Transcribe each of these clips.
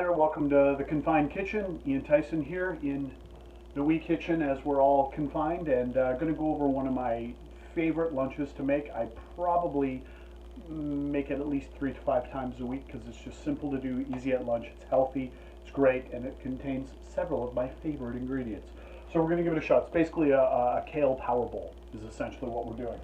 there, welcome to the Confined Kitchen. Ian Tyson here in the wee kitchen as we're all confined, and going to go over one of my favorite lunches to make. I probably make it at least 3 to 5 times a week because it's just simple to do, easy at lunch, it's healthy, it's great, and it contains several of my favorite ingredients. So we're going to give it a shot. It's basically a Kale Power Bowl is essentially what we're doing.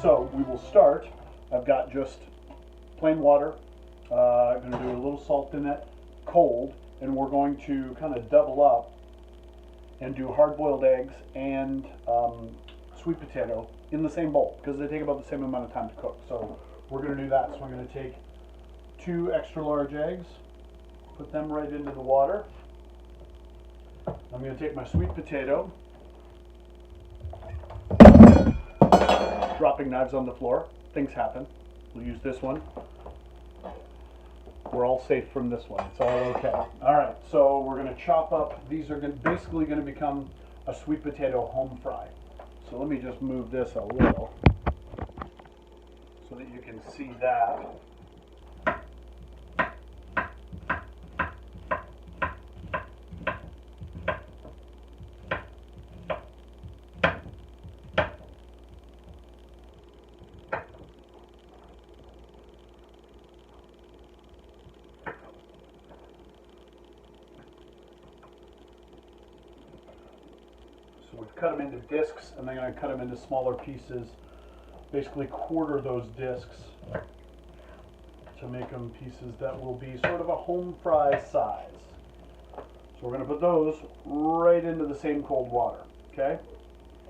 So we will start. I've got just plain water. I'm going to do a little salt in it, cold, and we're going to kind of double up and do hard-boiled eggs and sweet potato in the same bowl because they take about the same amount of time to cook. So we're going to do that. So I'm going to take 2 extra large eggs, put them right into the water. I'm going to take my sweet potato, dropping knives on the floor. Things happen. We'll use this one. We're all safe from this one. It's all okay. All right, so we're going to chop up. These are basically going to become a sweet potato home fry. So let me just move this a little so that you can see that. So we've cut them into discs, and then I'm going to cut them into smaller pieces, basically quarter those discs to make them pieces that will be sort of a home fry size. So we're going to put those right into the same cold water, okay?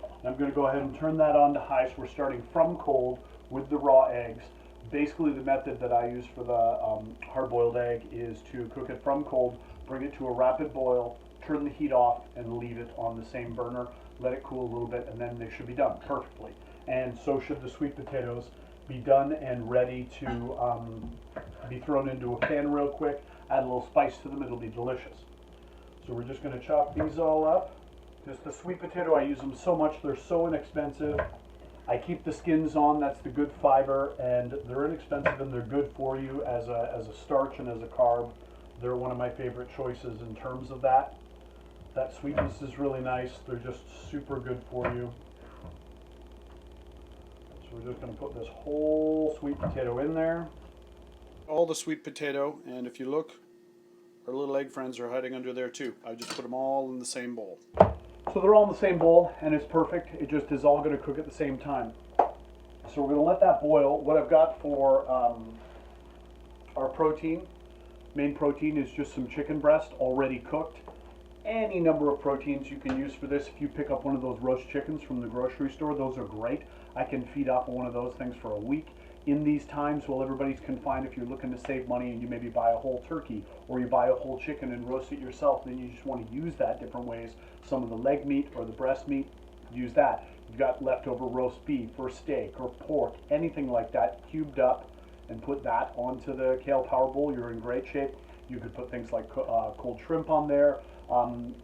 And I'm going to go ahead and turn that on to high, so we're starting from cold with the raw eggs. Basically the method that I use for the hard-boiled egg is to cook it from cold, bring it to a rapid boil, turn the heat off, and leave it on the same burner, let it cool a little bit, and then they should be done perfectly. And so should the sweet potatoes be done and ready to be thrown into a pan real quick, add a little spice to them, it'll be delicious. So we're just going to chop these all up. Just the sweet potato, I use them so much, they're so inexpensive. I keep the skins on, that's the good fiber, and they're inexpensive and they're good for you as a starch and as a carb. They're one of my favorite choices in terms of that. That sweetness is really nice. They're just super good for you. So we're just going to put this whole sweet potato in there. All the sweet potato, and if you look, our little egg friends are hiding under there too. I just put them all in the same bowl. So they're all in the same bowl, and it's perfect. It just is all going to cook at the same time. So we're going to let that boil. What I've got for our protein, main protein, is just some chicken breast already cooked. Any number of proteins you can use for this. If you pick up one of those roast chickens from the grocery store, those are great. I can feed off of one of those things for a week. In these times while everybody's confined, if you're looking to save money and you maybe buy a whole turkey or you buy a whole chicken and roast it yourself, then you just want to use that different ways. Some of the leg meat or the breast meat, use that. You've got leftover roast beef or steak or pork, anything like that, cubed up, and put that onto the Kale Power Bowl. You're in great shape. You could put things like cold shrimp on there.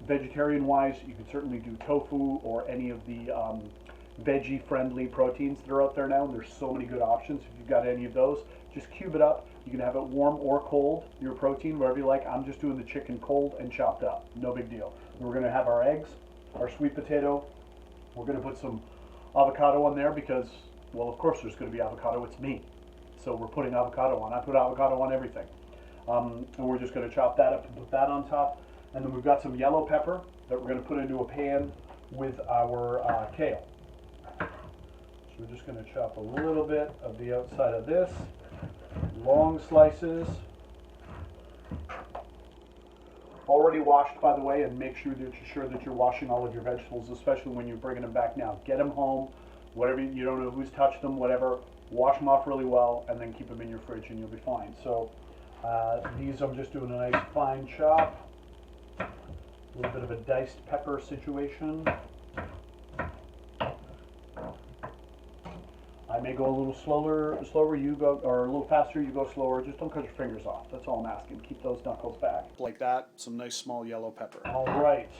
Vegetarian-wise, you could certainly do tofu or any of the veggie-friendly proteins that are out there now. There's so many good options. If you've got any of those, just cube it up. You can have it warm or cold, your protein, whatever you like. I'm just doing the chicken cold and chopped up. No big deal. We're going to have our eggs, our sweet potato. We're going to put some avocado on there because, well, of course there's going to be avocado. It's me. So we're putting avocado on. I put avocado on everything. And we're just going to chop that up and put that on top. And then we've got some yellow pepper that we're going to put into a pan with our kale. So we're just going to chop a little bit of the outside of this, long slices. Already washed, by the way, and make sure that you're washing all of your vegetables, especially when you're bringing them back now. Get them home, whatever, you don't know who's touched them, whatever. Wash them off really well, and then keep them in your fridge, and you'll be fine. So these I'm just doing a nice fine chop. A little bit of a diced pepper situation. I may go a little slower, you go, or a little faster, you go slower. Just don't cut your fingers off. That's all I'm asking. Keep those knuckles back. Like that, some nice small yellow pepper. All right.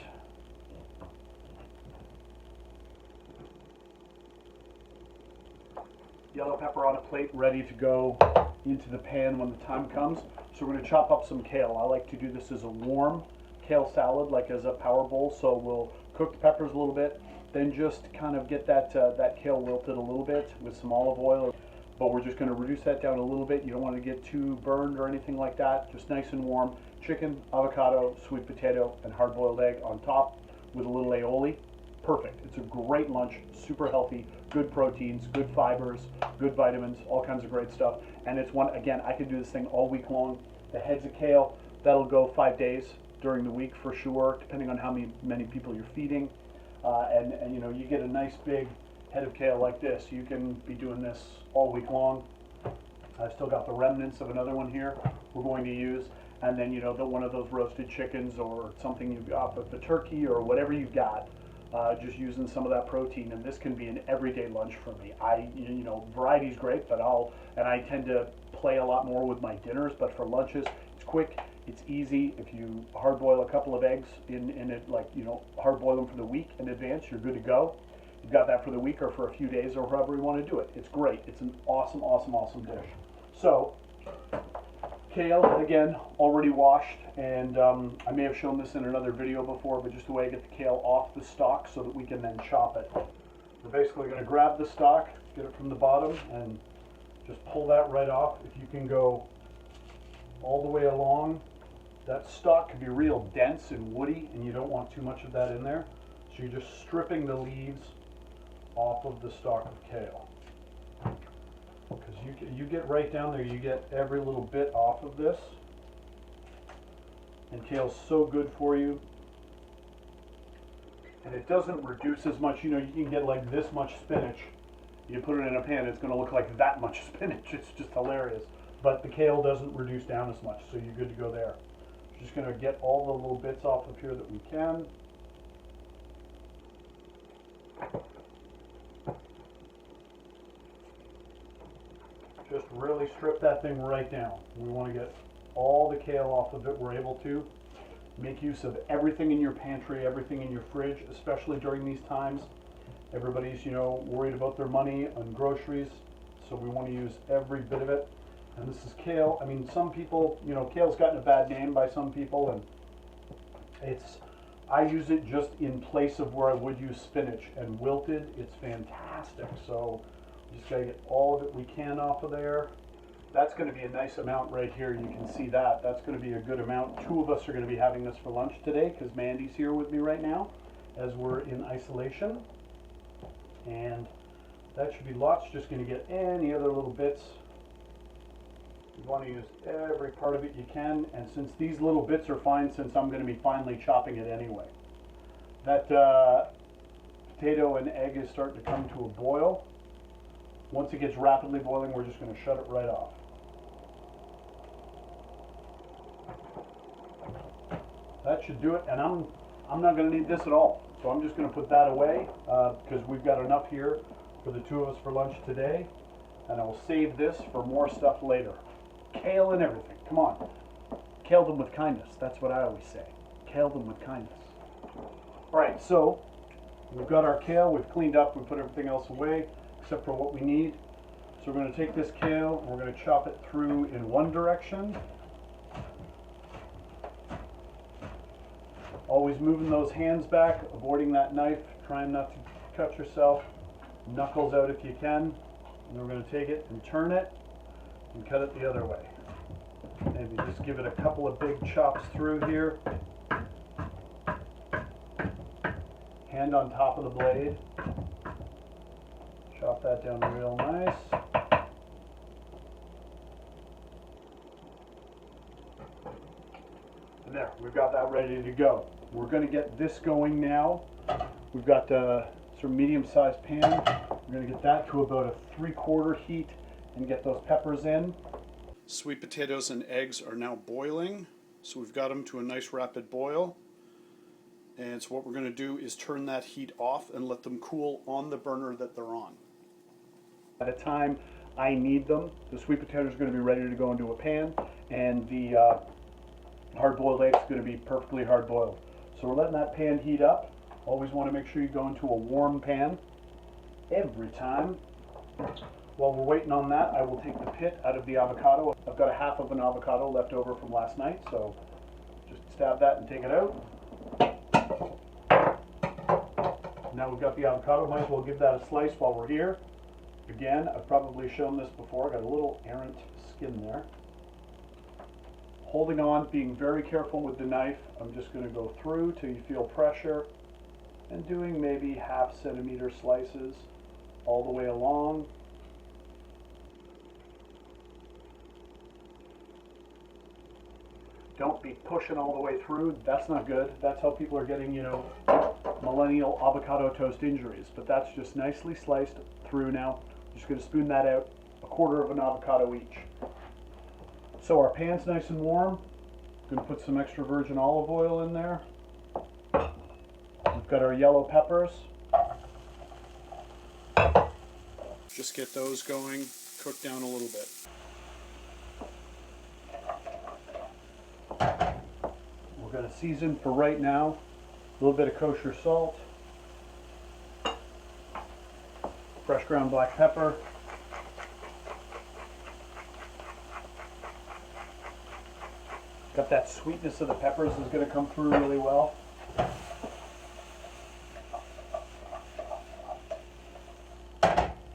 Yellow pepper on a plate, ready to go into the pan when the time comes. So we're going to chop up some kale. I like to do this as a warm kale salad, like as a power bowl. So we'll cook the peppers a little bit, then just kind of get that kale wilted a little bit with some olive oil. But we're just going to reduce that down a little bit. You don't want to get too burned or anything like that. Just nice and warm. Chicken, avocado, sweet potato, and hard-boiled egg on top with a little aioli. Perfect. It's a great lunch, super healthy, good proteins, good fibers, good vitamins, all kinds of great stuff. And it's one, again, I could do this thing all week long. The heads of kale, that'll go 5 days during the week for sure, depending on how many people you're feeding. And you know, you get a nice big head of kale like this. You can be doing this all week long. I've still got the remnants of another one here we're going to use. And then, you know, one of those roasted chickens or something you've got with the turkey or whatever you've got. Just using some of that protein, and this can be an everyday lunch for me. You know, variety's great, but I tend to play a lot more with my dinners, but for lunches, it's quick, it's easy. If you hard boil a couple of eggs in it, like, you know, hard boil them for the week in advance, you're good to go. You've got that for the week or for a few days or however you want to do it. It's great. It's an awesome, awesome, awesome dish. So, kale, again, already washed, and I may have shown this in another video before, but just the way I get the kale off the stalk so that we can then chop it. We're basically going to grab the stalk, get it from the bottom, and just pull that right off. If you can go all the way along, that stalk can be real dense and woody, and you don't want too much of that in there. So you're just stripping the leaves off of the stalk of kale. Because you get right down there, you get every little bit off of this. And kale's so good for you. And it doesn't reduce as much. You know, you can get like this much spinach. You put it in a pan, it's going to look like that much spinach. It's just hilarious. But the kale doesn't reduce down as much, so you're good to go there. Just going to get all the little bits off of here that we can. Just really strip that thing right down. We want to get all the kale off of it we're able to. Make use of everything in your pantry, everything in your fridge, especially during these times. Everybody's, you know, worried about their money on groceries, so we want to use every bit of it. And this is kale. I mean, some people, you know, kale's gotten a bad name by some people, and I use it just in place of where I would use spinach, and wilted, it's fantastic. So just gotta get all of it we can off of there. That's going to be a nice amount right here. You can see that. That's going to be a good amount. 2 of us are going to be having this for lunch today because Mandy's here with me right now as we're in isolation. And that should be lots. Just going to get any other little bits. You want to use every part of it you can. And since these little bits are fine, since I'm going to be finally chopping it anyway. That potato and egg is starting to come to a boil. Once it gets rapidly boiling, we're just going to shut it right off. That should do it, and I'm not going to need this at all. So I'm just going to put that away because we've got enough here for the 2 of us for lunch today. And I will save this for more stuff later. Kale and everything. Come on. Kale them with kindness. That's what I always say. Kale them with kindness. All right, so we've got our kale. We've cleaned up. We put everything else away except for what we need. So we're going to take this kale and we're going to chop it through in one direction. Always moving those hands back, avoiding that knife, trying not to cut yourself. Knuckles out if you can. And we're going to take it and turn it and cut it the other way. Maybe just give it a couple of big chops through here. Hand on top of the blade. Chop that down real nice. And there, we've got that ready to go. We're going to get this going now. We've got a sort of medium-sized pan. We're going to get that to about a 3/4 heat and get those peppers in. Sweet potatoes and eggs are now boiling, so we've got them to a nice rapid boil. And so what we're going to do is turn that heat off and let them cool on the burner that they're on. By the time I need them, the sweet potatoes are going to be ready to go into a pan, and the hard-boiled eggs are going to be perfectly hard-boiled. So we're letting that pan heat up. Always want to make sure you go into a warm pan every time. While we're waiting on that, I will take the pit out of the avocado. I've got a half of an avocado left over from last night, so just stab that and take it out. Now we've got the avocado, might as well give that a slice while we're here. Again, I've probably shown this before, got a little errant skin there. Holding on, being very careful with the knife. I'm just going to go through till you feel pressure, and doing maybe 1/2 centimeter slices all the way along. Don't be pushing all the way through. That's not good. That's how people are getting, millennial avocado toast injuries. But that's just nicely sliced through now. Just going to spoon that out, 1/4 of an avocado each. So our pan's nice and warm. Going to put some extra virgin olive oil in there. We've got our yellow peppers. Just get those going, cook down a little bit. We're going to season for right now, a little bit of kosher salt, fresh ground black pepper, got that sweetness of the peppers is going to come through really well.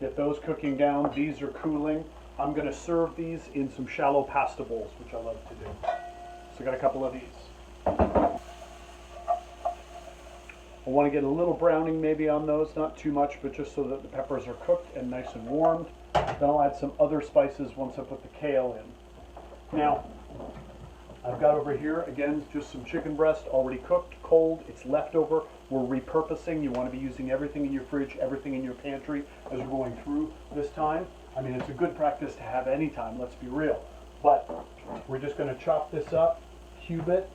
Get those cooking down. These are cooling. I'm going to serve these in some shallow pasta bowls, which I love to do. So I got a couple of these. I want to get a little browning maybe on those, not too much, but just so that the peppers are cooked and nice and warmed. Then I'll add some other spices once I put the kale in. Now, I've got over here, again, just some chicken breast already cooked, cold. It's leftover. We're repurposing. You want to be using everything in your fridge, everything in your pantry as we're going through this time. I mean, it's a good practice to have any time, let's be real. But we're just going to chop this up, cube it.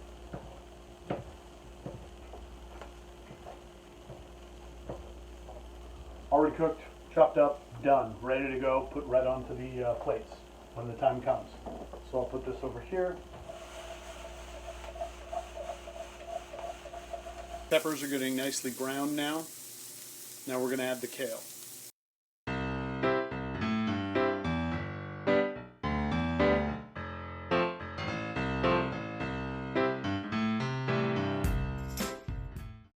Already cooked, chopped up, done, ready to go, put right onto the plates when the time comes. So I'll put this over here. Peppers are getting nicely browned now. Now we're going to add the kale.